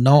9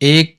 1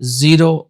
0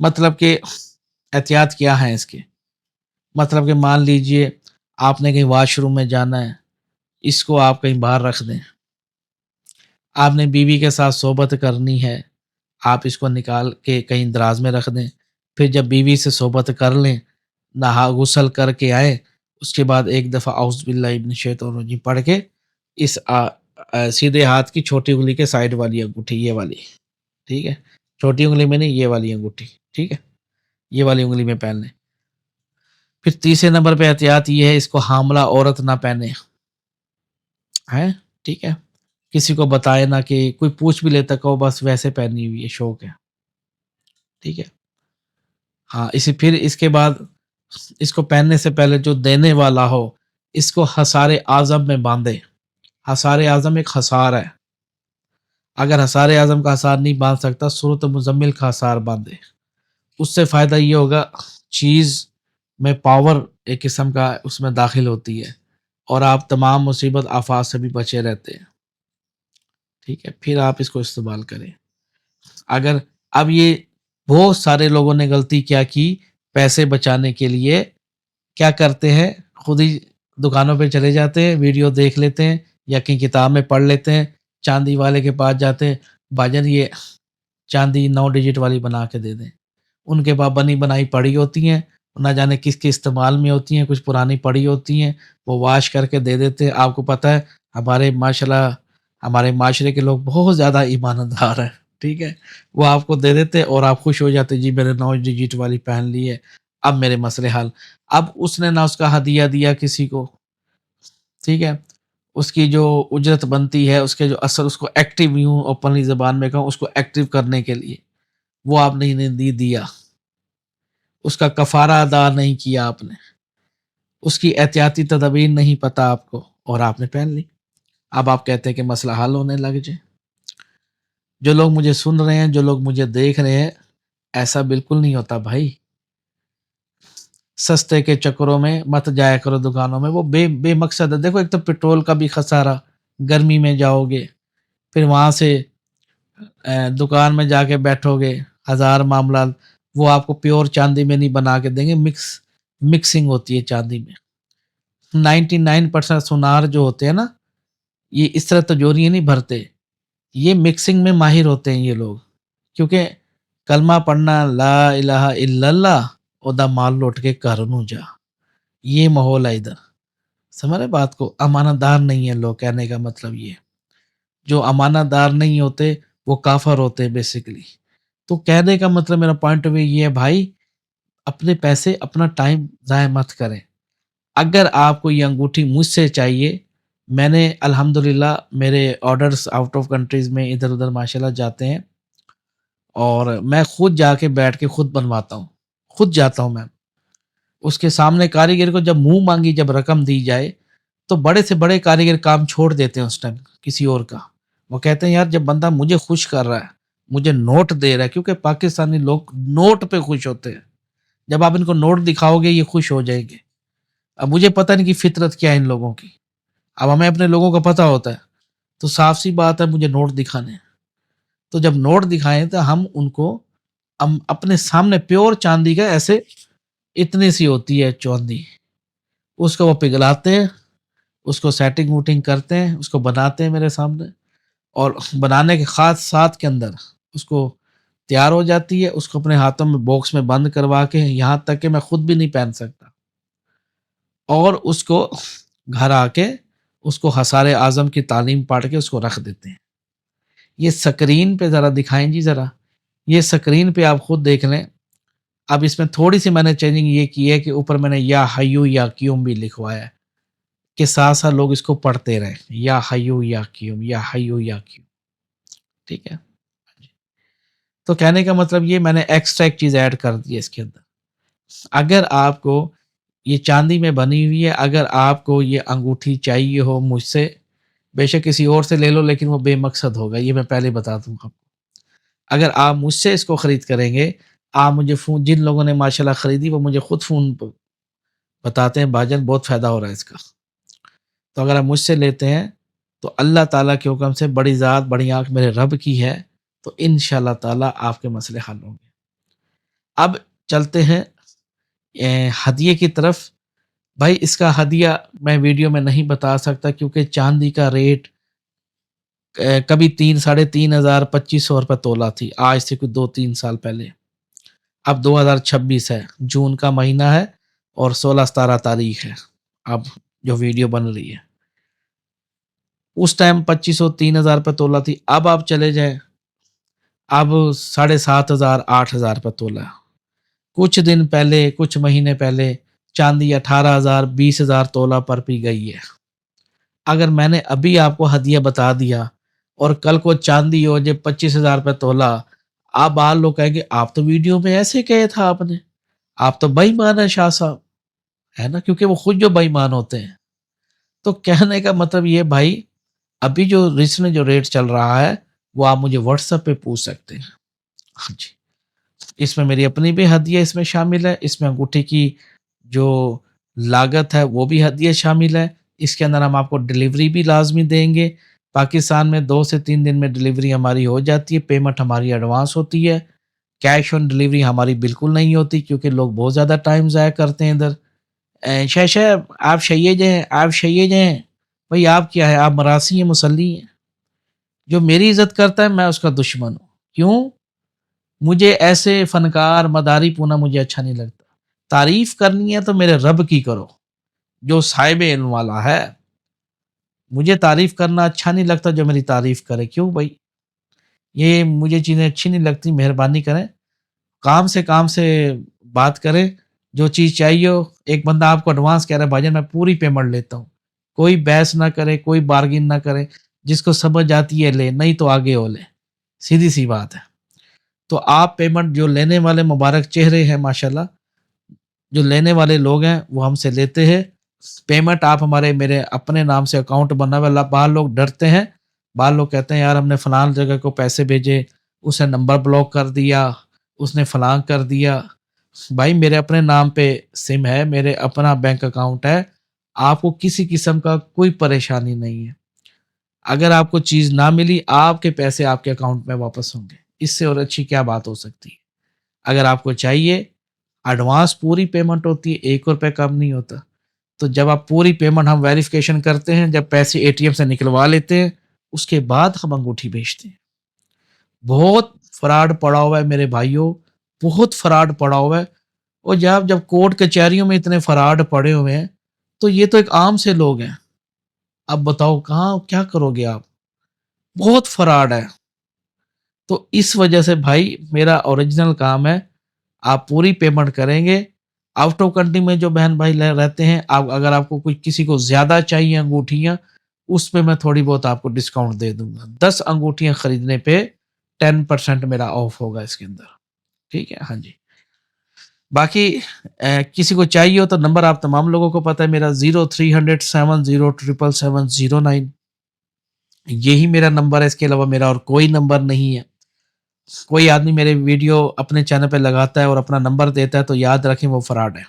مطلب کہ احتیاط کیا ہے اس کے؟ مطلب کہ مان لیجئے آپ نے کہیں واش روم میں جانا ہے، اس کو آپ کہیں باہر رکھ دیں۔ آپ نے بیوی کے ساتھ صحبت کرنی ہے، آپ اس کو نکال کے کہیں دراز میں رکھ دیں۔ پھر جب بیوی سے صحبت کر لیں، نہا غسل کر کے آئے، اس کے بعد ایک دفعہ اعوذ باللہ من الشیطان الرجیم پڑھ کے اس سیدھے ہاتھ کی چھوٹی انگلی کے سائڈ والی انگوٹھی، یہ والی، ٹھیک ہے؟ چھوٹی انگلی میں نہیں، یہ والی انگوٹھی، ٹھیک ہے؟ یہ والی انگلی میں پہن لیں۔ پھر تیسرے نمبر پہ احتیاط یہ ہے، اس کو حاملہ عورت نہ پہنے، ہے، ٹھیک ہے؟ کسی کو بتائے نہ، کہ کوئی پوچھ بھی لیتا کہ وہ بس ویسے پہنی ہوئی ہے، شوق ہے، ٹھیک ہے؟ ہاں، پھر اس کے بعد اس کو پہننے سے پہلے جو دینے والا ہو، اس کو حصار اعظم میں باندھے۔ حصار اعظم ایک حصار ہے، اگر حصار اعظم کا حصار نہیں باندھ سکتا، سورۃ مزمل کا حصار باندھے۔ اس سے فائدہ یہ ہوگا، چیز میں پاور ایک قسم کا اس میں داخل ہوتی ہے، اور آپ تمام مصیبت آفات سے بھی بچے رہتے ہیں، ٹھیک ہے؟ پھر آپ اس کو استعمال کریں۔ اگر اب یہ بہت سارے لوگوں نے غلطی کیا کی، پیسے بچانے کے لیے کیا کرتے ہیں، خود ہی دکانوں پہ چلے جاتے ہیں، ویڈیو دیکھ لیتے ہیں یا کہیں کتاب میں پڑھ لیتے ہیں، چاندی والے کے پاس جاتے ہیں، بھاجن یہ چاندی 9 ڈیجٹ والی بنا کے دے دیں۔ ان کے پاس بنی بنائی پڑی ہوتی ہیں، نہ جانے کس کے استعمال میں ہوتی ہیں، کچھ پرانی پڑی ہوتی ہیں، وہ واش کر کے دے دیتے ہیں۔ آپ کو پتہ ہے ہمارے ماشاءاللہ ہمارے معاشرے کے لوگ بہت زیادہ ایماندار ہیں، ٹھیک ہے؟ وہ آپ کو دے دیتے اور آپ خوش ہو جاتے، جی میں نے 9 ڈیجٹ والی پہن لی ہے، اب میرے مسئلے حل۔ اب اس نے نہ اس کا ہدیہ دیا کسی کو، ٹھیک ہے؟ اس کی جو اجرت بنتی ہے، اس کے جو اثر، اس کو ایکٹیو، یوں اوپنلی زبان میں کہوں، اس کو ایکٹیو کرنے کے لیے وہ آپ نے نہیں دیا، اس کا کفارہ ادا نہیں کیا آپ نے، اس کی احتیاطی تدابیر نہیں پتہ آپ کو، اور آپ نے پہن لی۔ اب آپ کہتے ہیں کہ مسئلہ حل ہونے لگ جائے۔ جو لوگ مجھے سن رہے ہیں، جو لوگ مجھے دیکھ رہے ہیں، ایسا بالکل نہیں ہوتا بھائی۔ سستے کے چکروں میں مت جایا کرو دکانوں میں، وہ بے مقصد ہے۔ دیکھو، ایک تو پٹرول کا بھی خسارہ، گرمی میں جاؤ گے، پھر وہاں سے دکان میں جا کے بیٹھو گے، ہزار معاملات، وہ آپ کو پیور چاندی میں نہیں بنا کے دیں گے، مکسنگ ہوتی ہے چاندی میں۔ 99% سونار جو ہوتے ہیں نا، یہ اس طرح تجوریاں نہیں بھرتے، یہ مکسنگ میں ماہر ہوتے ہیں یہ لوگ، کیونکہ کلمہ پڑھنا لا الہ الا اللہ، ادا مال لوٹ کے گھر نو جا، یہ ماحول ہے ادھر۔ سمجھ رہے بات کو؟ امانت دار نہیں ہے لوگ، کہنے کا مطلب یہ، جو امانت دار نہیں ہوتے وہ کافر ہوتے ہیں بیسیکلی۔ تو کہنے کا مطلب، میرا پوائنٹ آف ویو یہ ہے بھائی، اپنے پیسے، اپنا ٹائم ضائع مت کریں۔ اگر آپ کو یہ انگوٹھی مجھ سے چاہیے، میں نے الحمدللہ میرے آرڈرز آؤٹ آف کنٹریز میں ادھر ادھر ماشاءاللہ جاتے ہیں، اور میں خود جا کے بیٹھ کے خود بنواتا ہوں، خود جاتا ہوں میں، اس کے سامنے کاریگر کو جب منہ مانگی جب رقم دی جائے، تو بڑے سے بڑے کاریگر کام چھوڑ دیتے ہیں اس ٹائم کسی اور کا۔ وہ کہتے ہیں یار جب بندہ مجھے خوش کر رہا ہے، مجھے نوٹ دے رہا ہے، کیونکہ پاکستانی لوگ نوٹ پہ خوش ہوتے ہیں، جب آپ ان کو نوٹ دکھاؤ گے یہ خوش ہو جائیں گے۔ اب مجھے پتہ نہیں کہ فطرت کیا ہے ان لوگوں کی، اب ہمیں اپنے لوگوں کا پتہ ہوتا ہے، تو صاف سی بات ہے مجھے نوٹ دکھانے ہیں۔ تو جب نوٹ دکھائیں تو ہم اپنے سامنے پیور چاندی کا، ایسے اتنی سی ہوتی ہے چاندی، اس کو وہ پگھلاتے ہیں، اس کو سیٹنگ ووٹنگ کرتے ہیں، اس کو بناتے ہیں میرے سامنے، اور بنانے کے خاص ساتھ کے اندر اس کو تیار ہو جاتی ہے، اس کو اپنے ہاتھوں میں باکس میں بند کروا کے، یہاں تک کہ میں خود بھی نہیں پہن سکتا، اور اس کو گھر آ کے اس کو حصار اعظم کی تعلیم پڑھ کے اس کو رکھ دیتے ہیں۔ یہ سکرین پہ ذرا دکھائیں جی، ذرا یہ سکرین پہ آپ خود دیکھ لیں۔ اب اس میں تھوڑی سی میں نے چینجنگ یہ کی ہے کہ اوپر میں نے یا حیو یا کیوم بھی لکھوایا ہے، کہ ساتھ ساتھ لوگ اس کو پڑھتے رہیں، یا حیو یا کیوم، یا حیو یا کیوم، ٹھیک ہے؟ تو کہنے کا مطلب یہ، میں نے ایکسٹرا ایک چیز ایڈ کر دی ہے اس کے اندر۔ اگر آپ کو یہ چاندی میں بنی ہوئی ہے، اگر آپ کو یہ انگوٹھی چاہیے ہو مجھ سے، بے شک کسی اور سے لے لو، لیکن وہ بے مقصد ہوگا، یہ میں پہلے بتا دوں گا۔ اگر آپ مجھ سے اس کو خرید کریں گے، آپ مجھے فون، جن لوگوں نے ماشاءاللہ خریدی وہ مجھے خود فون بتاتے ہیں، بھاجن بہت فائدہ ہو رہا ہے اس کا۔ تو اگر آپ مجھ سے لیتے ہیں تو اللہ تعالیٰ کے حکم سے، بڑی ذات بڑی آنکھ میرے رب کی ہے، تو انشاءاللہ تعالیٰ آپ کے مسئلے حل ہوں گے۔ اب چلتے ہیں ہدیے کی طرف. بھائی اس کا ہدیہ میں ویڈیو میں نہیں بتا سکتا کیونکہ چاندی کا ریٹ کبھی 3,500 2,500 روپے تولہ تھی آج سے کوئی 2-3 سال پہلے. اب 2026 ہے، جون کا مہینہ ہے اور 16-17 تاریخ ہے اب جو ویڈیو بن رہی ہے. اس ٹائم 2,500-3,000 روپے تولہ تھی. اب آپ چلے جائیں، اب 7,500 8,000 روپے تولہ. کچھ دن پہلے، کچھ مہینے پہلے چاندی 18,000 20,000 تولہ پر بھی گئی ہے. اگر میں نے ابھی آپ کو ہدیہ بتا دیا اور کل کو چاندی ہو جائے 25,000 روپے تولہ، آپ بعض لوگ کہیں گے آپ تو ویڈیو میں ایسے کہے تھا، آپ تو بے ایمان ہے شاہ صاحب، ہے نا، کیونکہ وہ خود جو بے ایمان ہوتے ہیں. تو کہنے کا مطلب یہ بھائی، ابھی جو ریسنٹ جو ریٹ چل رہا ہے وہ آپ مجھے واٹس ایپ پہ پوچھ سکتے ہیں. ہاں جی، اس میں میری اپنی بھی ہدیہ اس میں شامل ہے، اس میں انگوٹھی کی جو لاگت ہے وہ بھی ہدیہ شامل ہے. اس کے اندر ہم آپ کو ڈلیوری بھی لازمی دیں گے. پاکستان میں 2 سے 3 دن میں ڈلیوری ہماری ہو جاتی ہے. پیمنٹ ہماری ایڈوانس ہوتی ہے. کیش آن ڈلیوری ہماری بالکل نہیں ہوتی کیونکہ لوگ بہت زیادہ ٹائم ضائع کرتے ہیں ادھر. شیشہ آپ شیج ہیں، آپ شیج ہیں. بھائی آپ کیا ہے؟ آپ مراسی ہیں، مسلی ہیں. جو میری عزت کرتا ہے میں اس کا دشمن ہوں. کیوں؟ مجھے ایسے فنکار مداری پونا مجھے اچھا نہیں لگتا. تعریف کرنی ہے تو میرے رب کی کرو جو صاحب علم والا ہے. مجھے تعریف کرنا اچھا نہیں لگتا جو میری تعریف کرے. کیوں بھائی؟ یہ مجھے چیزیں اچھی نہیں لگتی. مہربانی کریں، کام سے بات کریں. جو چیز چاہیے ہو، ایک بندہ آپ کو ایڈوانس کہہ رہا ہے بھائی جان میں پوری پیمنٹ لیتا ہوں، کوئی بحث نہ کرے، کوئی بارگن نہ کرے. جس کو سمجھ آتی ہے لے، نہیں تو آگے ہو لے. سیدھی سی بات ہے. تو آپ پیمنٹ جو لینے والے مبارک چہرے ہیں ماشاءاللہ، جو لینے والے لوگ ہیں وہ ہم سے لیتے ہیں پیمنٹ. آپ میرے اپنے نام سے اکاؤنٹ بنا ہوا. بعض لوگ ڈرتے ہیں، بعض لوگ کہتے ہیں یار ہم نے فلان جگہ کو پیسے بھیجے، اسے نمبر بلاک کر دیا، اس نے فلان کر دیا. بھائی میرے اپنے نام پہ سم ہے، میرے اپنا بینک اکاؤنٹ ہے. آپ کو کسی قسم کا کوئی پریشانی نہیں ہے. اگر آپ کو چیز نہ ملی، آپ کے پیسے آپ کے اکاؤنٹ میں واپس ہوں گے. اس سے اور اچھی کیا بات ہو سکتی ہے؟ اگر آپ کو چاہیے ایڈوانس پوری پیمنٹ ہوتی ہے، 1 روپے کم نہیں ہوتا. تو جب آپ پوری پیمنٹ ہم ویریفیکیشن کرتے ہیں، جب پیسے اے ٹی ایم سے نکلوا لیتے ہیں، اس کے بعد ہم انگوٹھی بھیجتے ہیں. بہت فراڈ پڑا ہوا ہے میرے بھائیوں، بہت فراڈ پڑا ہوا ہے. اور جب کورٹ کچہریوں میں اتنے فراڈ پڑے ہوئے ہیں تو یہ تو ایک عام سے لوگ ہیں. اب بتاؤ کہاں کیا کرو گے آپ؟ بہت فراڈ ہے. تو اس وجہ سے بھائی میرا اوریجنل کام ہے، آپ پوری پیمنٹ کریں گے. آؤٹ آف کنٹری میں جو بہن بھائی رہتے ہیں، اگر آپ کو کسی کو زیادہ چاہیے انگوٹھیاں، اس پہ میں تھوڑی بہت آپ کو ڈسکاؤنٹ دے دوں گا. 10 انگوٹھیاں خریدنے پہ 10% میرا آف ہوگا اس کے اندر. ٹھیک ہے؟ ہاں جی. باقی کسی کو چاہیے ہو تو نمبر آپ تمام لوگوں کو پتہ ہے میرا 030070770709. یہی میرا نمبر ہے، اس کے علاوہ میرا اور کوئی نمبر نہیں ہے. کوئی آدمی میرے ویڈیو اپنے چینل پہ لگاتا ہے اور اپنا نمبر دیتا ہے تو یاد رکھیں وہ فراڈ ہے.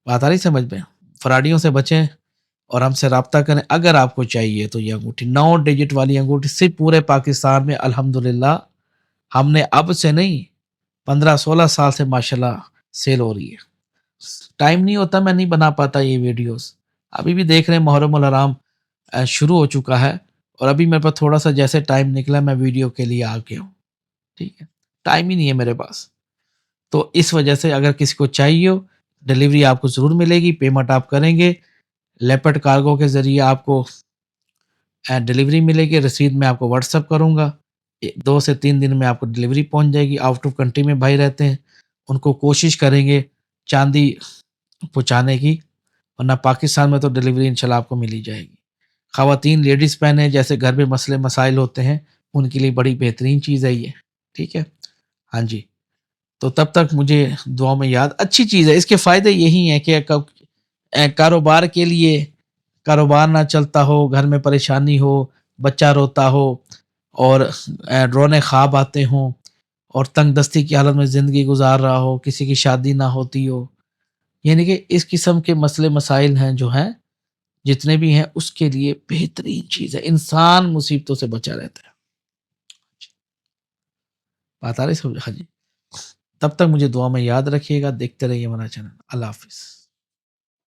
بات آ رہی سمجھ میں؟ فراڈیوں سے بچیں اور ہم سے رابطہ کریں. اگر آپ کو چاہیے تو یہ انگوٹھی 9 ڈیجٹ والی انگوٹھی صرف پورے پاکستان میں الحمدللہ ہم نے اب سے نہیں 15-16 سال سے ماشاءاللہ سیل ہو رہی ہے. ٹائم نہیں ہوتا، میں نہیں بنا پاتا یہ ویڈیوز. ابھی بھی دیکھ رہے ہیں محرم الحرام شروع ہو چکا ہے اور ابھی میرے پاس تھوڑا سا جیسے ٹائم نکلا میں ویڈیو کے لیے آ گیا ہوں. ٹھیک ہے؟ ٹائم ہی نہیں ہے میرے پاس. تو اس وجہ سے اگر کسی کو چاہیے ہو، ڈلیوری آپ کو ضرور ملے گی. پیمنٹ آپ کریں گے لیپٹ کارگو کے ذریعے، آپ کو ڈلیوری ملے گی. رسید میں آپ کو واٹس ایپ کروں گا. 2 سے 3 دن میں آپ کو ڈلیوری پہنچ جائے گی. آؤٹ آف کنٹری میں بھائی رہتے ہیں، ان کو کوشش کریں گے چاندی پہنچانے کی، ورنہ پاکستان میں تو ڈلیوری انشاءاللہ آپ کو مل ہی جائے گی. خواتین لیڈیز پہنے جیسے گھر میں مسئلے مسائل ہوتے ہیں، ان کے لیے بڑی بہترین چیز ہے یہ. ٹھیک ہے؟ ہاں جی. تو تب تک مجھے دعاؤں میں یاد. اچھی چیز ہے، اس کے فائدے یہی ہیں کہ کاروبار کے لیے، کاروبار نہ چلتا ہو، گھر میں پریشانی ہو، بچہ روتا ہو اور رونے خواب آتے ہوں اور تنگ دستی کی حالت میں زندگی گزار رہا ہو، کسی کی شادی نہ ہوتی ہو، یعنی کہ اس قسم کے مسئلے مسائل ہیں جو ہیں جتنے بھی ہیں، اس کے لیے بہترین چیز ہے. انسان مصیبتوں سے بچا رہتا ہے. بات آ رہی سمجھ؟ ہاں جی. تب تک مجھے دعا میں یاد رکھیے گا، دیکھتے رہیے ہمارا چینل۔ اللہ حافظ۔